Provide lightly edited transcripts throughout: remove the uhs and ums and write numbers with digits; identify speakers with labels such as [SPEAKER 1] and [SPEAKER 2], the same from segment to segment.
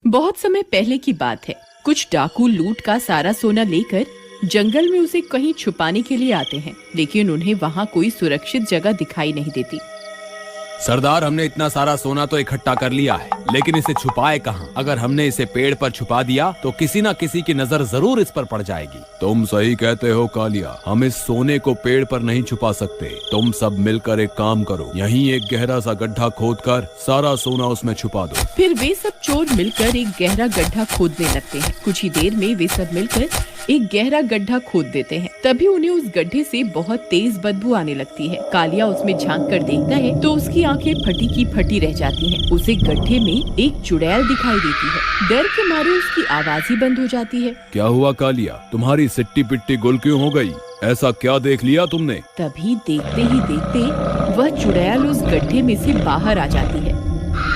[SPEAKER 1] बहुत समय पहले की बात है। कुछ डाकू लूट का सारा सोना लेकर जंगल में उसे कहीं छुपाने के लिए आते हैं, लेकिन उन्हें वहाँ कोई सुरक्षित जगह दिखाई नहीं देती।
[SPEAKER 2] सरदार, हमने इतना सारा सोना तो इकट्ठा कर लिया है, लेकिन इसे छुपाए कहाँ? अगर हमने इसे पेड़ पर छुपा दिया तो किसी न किसी की नजर जरूर इस पर पड़ जाएगी। तुम सही कहते हो कालिया, हम इस सोने को पेड़ पर नहीं छुपा सकते। तुम सब मिलकर एक काम करो, यहीं एक गहरा सा गड्ढा खोदकर सारा सोना उसमें छुपा दो।
[SPEAKER 1] फिर वे सब चोर मिलकर एक गहरा गड्ढा खोदने लगते हैं। कुछ ही देर में वे सब मिलकर एक गहरा गड्ढा खोद देते हैं। तभी उन्हें उस गड्ढे से बहुत तेज बदबू आने लगती है। कालिया उसमें झांक कर देखता है तो उसकी आंखें फटी की फटी रह जाती हैं। उसे गड्ढे में एक चुड़ैल दिखाई देती है। डर के मारे उसकी आवाज ही बंद हो जाती है।
[SPEAKER 2] क्या हुआ कालिया, तुम्हारी सिट्टी पिट्टी गुल क्यों हो गई? ऐसा क्या देख लिया तुमने?
[SPEAKER 1] तभी देखते ही देखते वह चुड़ैल उस गड्ढे में से बाहर आ जाती है।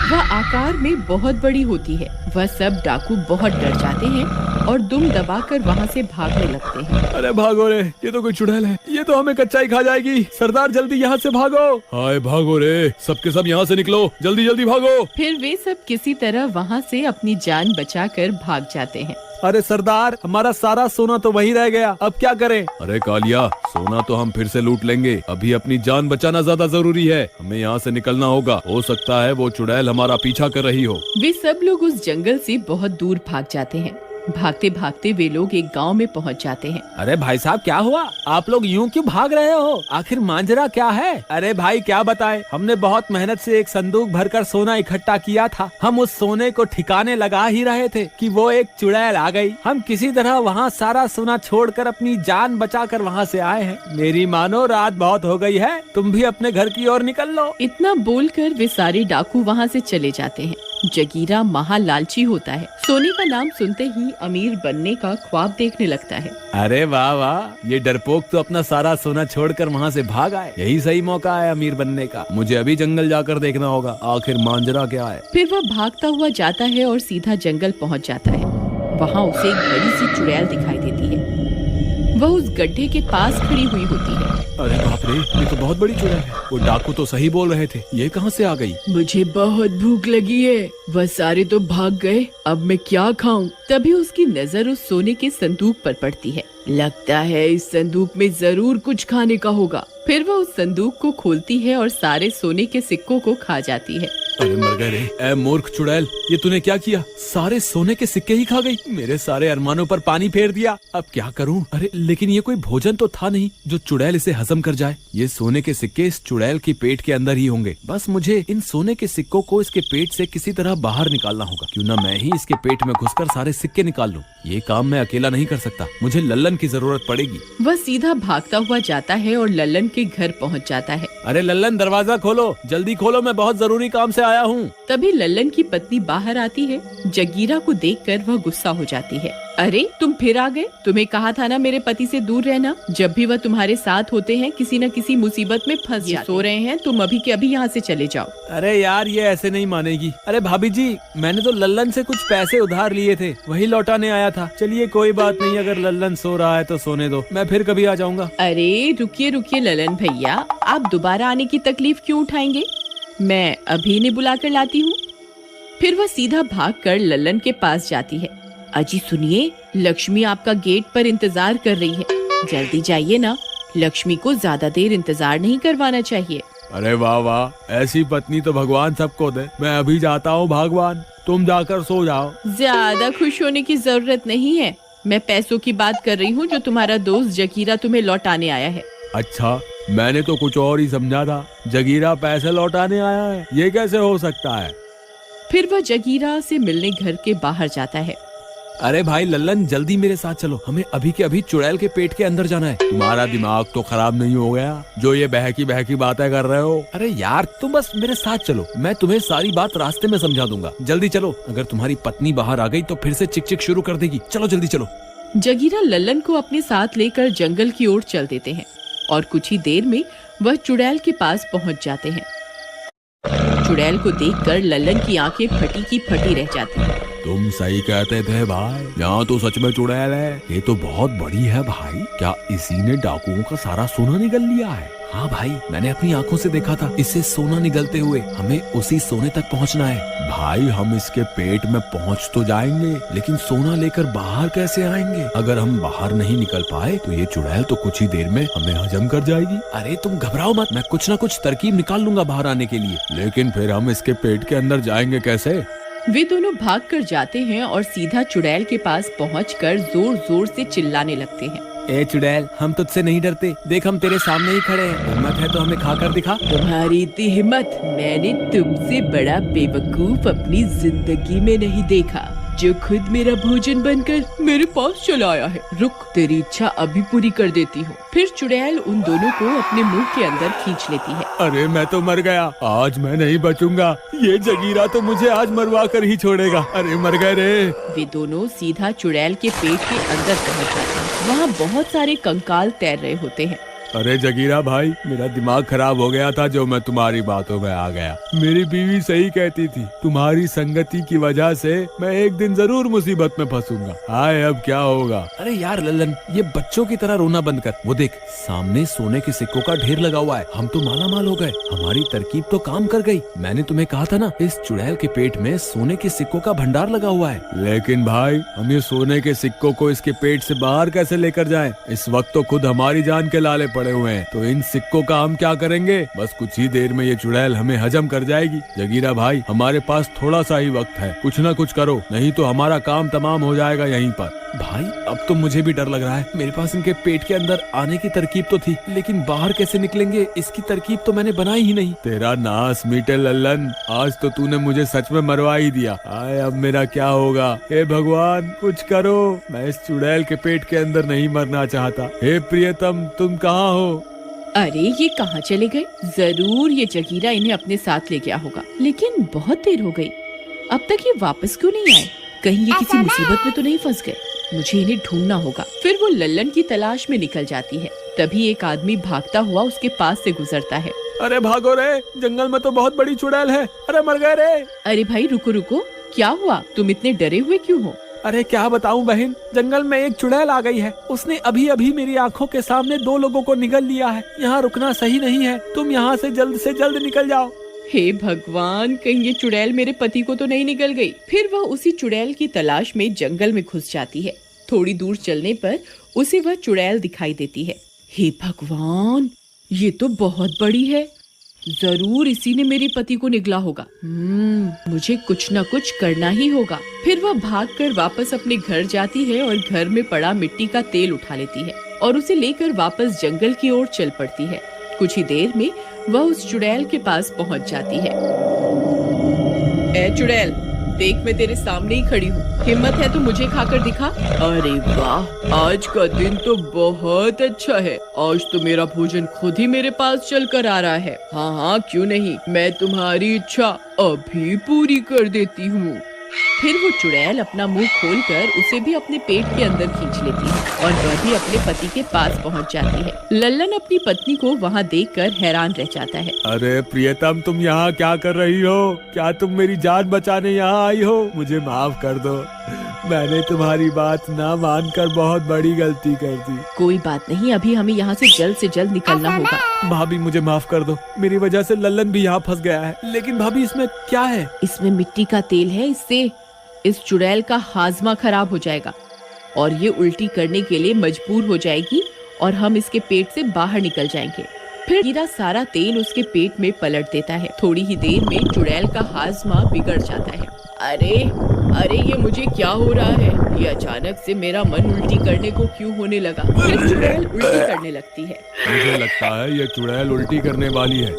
[SPEAKER 1] वह आकार में बहुत बड़ी होती है। वह सब डाकू बहुत डर जाते हैं और दुम दबाकर वहाँ से भागने लगते हैं।
[SPEAKER 2] अरे भागो रे, ये तो कोई चुड़ैल है, ये तो हमें कच्चा ही खा जाएगी। सरदार जल्दी यहाँ से भागो। हाय भागो रे, सबके सब यहाँ से निकलो, जल्दी जल्दी भागो।
[SPEAKER 1] फिर वे सब किसी तरह वहाँ से अपनी जान बचाकर भाग जाते हैं।
[SPEAKER 2] अरे सरदार, हमारा सारा सोना तो वहीं रह गया, अब क्या करें? अरे कालिया, सोना तो हम फिर से लूट लेंगे, अभी अपनी जान बचाना ज्यादा जरूरी है। हमें यहाँ से निकलना होगा, हो सकता है वो चुड़ैल हमारा पीछा कर रही हो।
[SPEAKER 1] वे सब लोग उस जंगल से बहुत दूर भाग जाते हैं। भागते भागते वे लोग एक गांव में पहुंच जाते हैं।
[SPEAKER 3] अरे भाई साहब, क्या हुआ? आप लोग यूं क्यों भाग रहे हो? आखिर मांजरा क्या है? अरे भाई क्या बताएं, हमने बहुत मेहनत से एक संदूक भरकर सोना इकट्ठा किया था। हम उस सोने को ठिकाने लगा ही रहे थे कि वो एक चुड़ैल आ गई। हम किसी तरह वहाँ सारा सोना छोड़कर अपनी जान बचाकर वहाँ से आए हैं। मेरी मानो, रात बहुत हो गई है, तुम भी अपने घर की ओर निकल लो।
[SPEAKER 1] इतना बोलकर वे सारे डाकू वहाँ से चले जाते हैं। जगीरा महा लालची होता है। सोने का नाम सुनते ही अमीर बनने का ख्वाब देखने लगता है।
[SPEAKER 2] अरे वाह वाह, ये डरपोक तो अपना सारा सोना छोड़कर वहाँ से भाग आए। यही सही मौका है अमीर बनने का। मुझे अभी जंगल जाकर देखना होगा, आखिर मांजरा क्या है।
[SPEAKER 1] फिर वह भागता हुआ जाता है और सीधा जंगल पहुँच जाता है। वहाँ उसे एक बड़ी सी चुड़ैल दिखाई देती है। वह उस गड्ढे के पास खड़ी हुई होती है।
[SPEAKER 2] अरे बाप रे, ये तो बहुत बड़ी चुड़ैल है। वो डाकू तो सही बोल रहे थे, ये कहाँ से आ गई?
[SPEAKER 1] मुझे बहुत भूख लगी है, वह सारे तो भाग गए, अब मैं क्या खाऊं? तभी उसकी नजर उस सोने के संदूक पर पड़ती है। लगता है इस संदूक में जरूर कुछ खाने का होगा। फिर वह उस संदूक को खोलती है और सारे सोने के सिक्कों को खा जाती है।
[SPEAKER 2] अरे मर गए रे, ए मूर्ख चुड़ैल, ये तूने क्या किया? सारे सोने के सिक्के ही खा गई, मेरे सारे अरमानों पर पानी फेर दिया। अब क्या करूं? अरे लेकिन ये कोई भोजन तो था नहीं जो चुड़ैल इसे हजम कर जाए। ये सोने के सिक्के इस चुड़ैल की पेट के अंदर ही होंगे। बस मुझे इन सोने के सिक्कों को इसके पेट से किसी तरह बाहर निकालना होगा। क्यों ना मैं ही इसके पेट में घुसकर सारे सिक्के निकाल लूं। ये काम मैं अकेला नहीं कर सकता, मुझे लल्लन की जरूरत पड़ेगी।
[SPEAKER 1] वह सीधा भागता हुआ जाता है और लल्लन के घर पहुंच जाता है।
[SPEAKER 3] अरे लल्लन, दरवाजा खोलो, जल्दी खोलो, मैं बहुत जरूरी काम से आया हूँ।
[SPEAKER 1] तभी लल्लन की पत्नी बाहर आती है। जगीरा को देखकर वह गुस्सा हो जाती है। अरे तुम फिर आ गए, तुम्हें कहा था ना मेरे पति से दूर रहना। जब भी वह तुम्हारे साथ होते हैं किसी न किसी मुसीबत में फंस जाते। सो रहे हैं, तुम अभी के अभी यहाँ से चले जाओ।
[SPEAKER 3] अरे यार, ये ऐसे नहीं मानेगी। अरे भाभी जी, मैंने तो लल्लन से कुछ पैसे उधार लिए थे, वही लौटाने आया था। चलिए कोई बात नहीं, अगर लल्लन सो रहा है तो सोने दो, मैं फिर कभी आ जाऊंगा।
[SPEAKER 1] अरे रुकिए रुकिए लल्लन भैया, आप दोबारा आने की तकलीफ क्यों उठाएंगे? मैं अभी इन्हें बुला कर लाती हूँ। फिर वह सीधा भागकर लल्लन के पास जाती है। अजी सुनिए, लक्ष्मी आपका गेट पर इंतजार कर रही है, जल्दी जाइए ना। लक्ष्मी को ज्यादा देर इंतजार नहीं करवाना चाहिए।
[SPEAKER 2] अरे वाह वाह, ऐसी पत्नी तो भगवान सबको दे। मैं अभी जाता हूँ भगवान, तुम जाकर सो जाओ।
[SPEAKER 1] ज्यादा खुश होने की जरूरत नहीं है, मैं पैसों की बात कर रही हूँ जो तुम्हारा दोस्त जगीरा तुम्हें लौटाने आया है।
[SPEAKER 2] अच्छा, मैंने तो कुछ और ही समझा था। जगीरा पैसे लौटाने आया है, ये कैसे हो सकता है?
[SPEAKER 1] फिर वह जगीरा से मिलने घर के बाहर जाता है।
[SPEAKER 2] अरे भाई लल्लन, जल्दी मेरे साथ चलो, हमें अभी के अभी चुड़ैल के पेट के अंदर जाना है। तुम्हारा दिमाग तो खराब नहीं हो गया जो ये बहकी बहकी बातें कर रहे हो? अरे यार, तुम बस मेरे साथ चलो, मैं तुम्हें सारी बात रास्ते में समझा दूंगा। जल्दी चलो, अगर तुम्हारी पत्नी बाहर आ गई तो फिर से चिक चिक शुरू कर देगी। चलो जल्दी चलो।
[SPEAKER 1] जगीरा लल्लन को अपने साथ लेकर जंगल की ओर चल देते हैं और कुछ ही देर में वह चुड़ैल के पास पहुंच जाते हैं। चुड़ैल को देखकर लल्लन की आंखें फटी की फटी रह जाती हैं।
[SPEAKER 2] तुम सही कहते थे भाई, यहाँ तो सच में चुड़ैल है। ये तो बहुत बड़ी है भाई, क्या इसी ने डाकुओं का सारा सोना निगल लिया है? हाँ भाई, मैंने अपनी आंखों से देखा था इससे सोना निगलते हुए। हमें उसी सोने तक पहुँचना है। भाई हम इसके पेट में पहुँच तो जाएंगे, लेकिन सोना लेकर बाहर कैसे आएंगे? अगर हम बाहर नहीं निकल पाए तो ये चुड़ैल तो कुछ ही देर में हमें हजम कर जाएगी। अरे तुम घबराओ मत, मैं कुछ ना कुछ तरकीब निकाल लूंगा बाहर आने के लिए। लेकिन फिर हम इसके पेट के अंदर जाएंगे कैसे?
[SPEAKER 1] वे दोनों भागकर जाते हैं और सीधा चुड़ैल के पास पहुंचकर जोर जोर से चिल्लाने लगते हैं।
[SPEAKER 3] ए चुड़ैल, हम तुझसे नहीं डरते। देख हम तेरे सामने ही खड़े हैं। हिम्मत है तो हमें खाकर दिखा।
[SPEAKER 1] तुम्हारी इतनी हिम्मत मैंने तुमसे बड़ा बेवकूफ अपनी जिंदगी में नहीं देखा, जो खुद मेरा भोजन बनकर मेरे पास चला आया है। रुक, तेरी इच्छा अभी पूरी कर देती हूँ। फिर चुड़ैल उन दोनों को अपने मुंह के अंदर खींच लेती है।
[SPEAKER 2] अरे मैं तो मर गया, आज मैं नहीं बचूंगा। ये जगीरा तो मुझे आज मरवा कर ही छोड़ेगा। अरे मर गए रे।
[SPEAKER 1] वे दोनों सीधा चुड़ैल के पेट के अंदर पहुँच जाते हैं। वहाँ बहुत सारे कंकाल तैर रहे होते हैं।
[SPEAKER 2] अरे जगीरा भाई, मेरा दिमाग खराब हो गया था जो मैं तुम्हारी बातों में आ गया। मेरी बीवी सही कहती थी, तुम्हारी संगति की वजह से मैं एक दिन जरूर मुसीबत में फंसूंगा। हाय अब क्या होगा?
[SPEAKER 3] अरे यार लल्लन, ये बच्चों की तरह रोना बंद कर। वो देख, सामने सोने के सिक्कों का ढेर लगा हुआ है। हम तो माला माल हो गए। हमारी तरकीब तो काम कर गई। मैंने तुम्हें कहा था ना, इस चुड़ैल के पेट में सोने के सिक्कों का भंडार लगा हुआ है।
[SPEAKER 2] लेकिन भाई, हम ये सोने के सिक्कों को इसके पेट से बाहर कैसे लेकर जाएं? इस वक्त तो खुद हमारी जान के लाले पड़े हुए हैं, तो इन सिक्कों का हम क्या करेंगे? बस कुछ ही देर में ये चुड़ैल हमें हजम कर जाएगी। जगीरा भाई, हमारे पास थोड़ा सा ही वक्त है, कुछ ना कुछ करो, नहीं तो हमारा काम तमाम हो जाएगा यहीं पर।
[SPEAKER 3] भाई अब तो मुझे भी डर लग रहा है। मेरे पास इनके पेट के अंदर आने की तरकीब तो थी, लेकिन बाहर कैसे निकलेंगे इसकी तरकीब तो मैंने बनाई ही नहीं।
[SPEAKER 2] तेरा नास मीटे लल्लन, आज तो तूने मुझे सच में मरवा ही दिया। आए अब मेरा क्या होगा? हे भगवान कुछ करो, मैं इस चुड़ैल के पेट के अंदर नहीं मरना चाहता। हे प्रियतम, तुम कहाँ हो?
[SPEAKER 1] अरे ये कहाँ चले गए? जरूर ये जगीरा इन्हें अपने साथ ले गया होगा, लेकिन बहुत देर हो गई, अब तक ये वापस क्यों नहीं आए? कहीं ये किसी मुसीबत में तो नहीं फंस गए? मुझे इन्हें ढूंढना होगा। फिर वो लल्लन की तलाश में निकल जाती है। तभी एक आदमी भागता हुआ उसके पास से गुजरता है।
[SPEAKER 3] अरे भागो रे, जंगल में तो बहुत बड़ी चुड़ैल है। अरे मर गए रे।
[SPEAKER 1] अरे भाई रुको रुको, क्या हुआ? तुम इतने डरे हुए क्यों हो?
[SPEAKER 3] अरे क्या बताऊं बहन, जंगल में एक चुड़ैल आ गई है। उसने अभी अभी मेरी आंखों के सामने 2 लोगों को निगल लिया है। यहाँ रुकना सही नहीं है, तुम यहाँ से जल्द निकल जाओ।
[SPEAKER 1] हे भगवान, कहीं ये चुड़ैल मेरे पति को तो नहीं निकल गई। फिर वह उसी चुड़ैल की तलाश में जंगल में घुस जाती है। थोड़ी दूर चलने पर उसे वह चुड़ैल दिखाई देती है। हे भगवान, ये तो बहुत बड़ी है। जरूर इसी ने मेरे पति को निगला होगा। मुझे कुछ न कुछ करना ही होगा। फिर वह भागकर वापस अपने घर जाती है और घर में पड़ा मिट्टी का तेल उठा लेती है और उसे लेकर वापस जंगल की ओर चल पड़ती है। कुछ ही देर में वह उस चुड़ैल के पास पहुंच जाती है। ए चुड़ैल, देख मैं तेरे सामने ही खड़ी हूँ। हिम्मत है तो मुझे खाकर दिखा। अरे वाह, आज का दिन तो बहुत अच्छा है। आज तो मेरा भोजन खुद ही मेरे पास चल कर आ रहा है। हाँ हाँ क्यों नहीं, मैं तुम्हारी इच्छा अभी पूरी कर देती हूँ। फिर वो चुड़ैल अपना मुंह खोलकर उसे भी अपने पेट के अंदर खींच लेती है और वह भी अपने पति के पास पहुंच जाती है। लल्लन अपनी पत्नी को वहां देखकर हैरान रह जाता है।
[SPEAKER 2] अरे प्रियतम, तुम यहाँ क्या कर रही हो? क्या तुम मेरी जान बचाने यहाँ आई हो? मुझे माफ कर दो, मैंने तुम्हारी बात ना मानकर बहुत बड़ी गलती कर दी।
[SPEAKER 1] कोई बात नहीं, अभी हमें यहाँ से जल्द निकलना होगा।
[SPEAKER 3] भाभी मुझे माफ कर दो, मेरी वजह से लल्लन भी यहाँ फंस गया है। लेकिन भाभी इसमें क्या है?
[SPEAKER 1] इसमें मिट्टी का तेल है, इससे इस चुड़ैल का हाजमा खराब हो जाएगा और ये उल्टी करने के लिए मजबूर हो जाएगी और हम इसके पेट से बाहर निकल जाएंगे। फिर हीरा सारा तेल उसके पेट में पलट देता है। थोड़ी ही देर में चुड़ैल का हाजमा बिगड़ जाता है। अरे ये मुझे क्या हो रहा है? ये अचानक से मेरा मन उल्टी करने को क्यों होने लगा? फिर चुड़ैल उल्टी करने लगती है।
[SPEAKER 2] मुझे लगता है ये चुड़ैल उल्टी करने वाली है,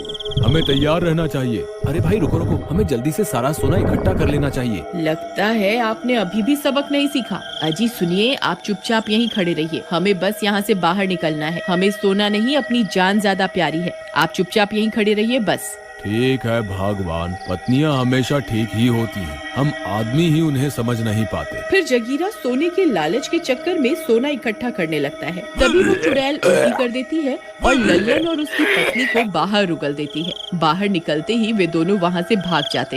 [SPEAKER 2] हमें तैयार रहना चाहिए।
[SPEAKER 3] अरे भाई रुको, हमें जल्दी से सारा सोना इकट्ठा कर लेना चाहिए।
[SPEAKER 1] लगता है आपने अभी भी सबक नहीं सीखा। अजी सुनिए, आप चुपचाप यहीं खड़े रहिए। हमें बस यहाँ से बाहर निकलना है। हमें सोना नहीं, अपनी जान ज्यादा प्यारी है। आप चुपचाप यहीं खड़े रहिए बस।
[SPEAKER 2] ठीक है भगवान, पत्नियां हमेशा ठीक ही होती हैं, हम आदमी ही उन्हें समझ नहीं पाते।
[SPEAKER 1] फिर जगीरा सोने के लालच के चक्कर में सोना इकट्ठा करने लगता है। तभी वो चुड़ैल उल्टी कर देती है और लल्लन और उसकी पत्नी को बाहर उगल देती है। बाहर निकलते ही वे दोनों वहाँ से भाग जाते हैं।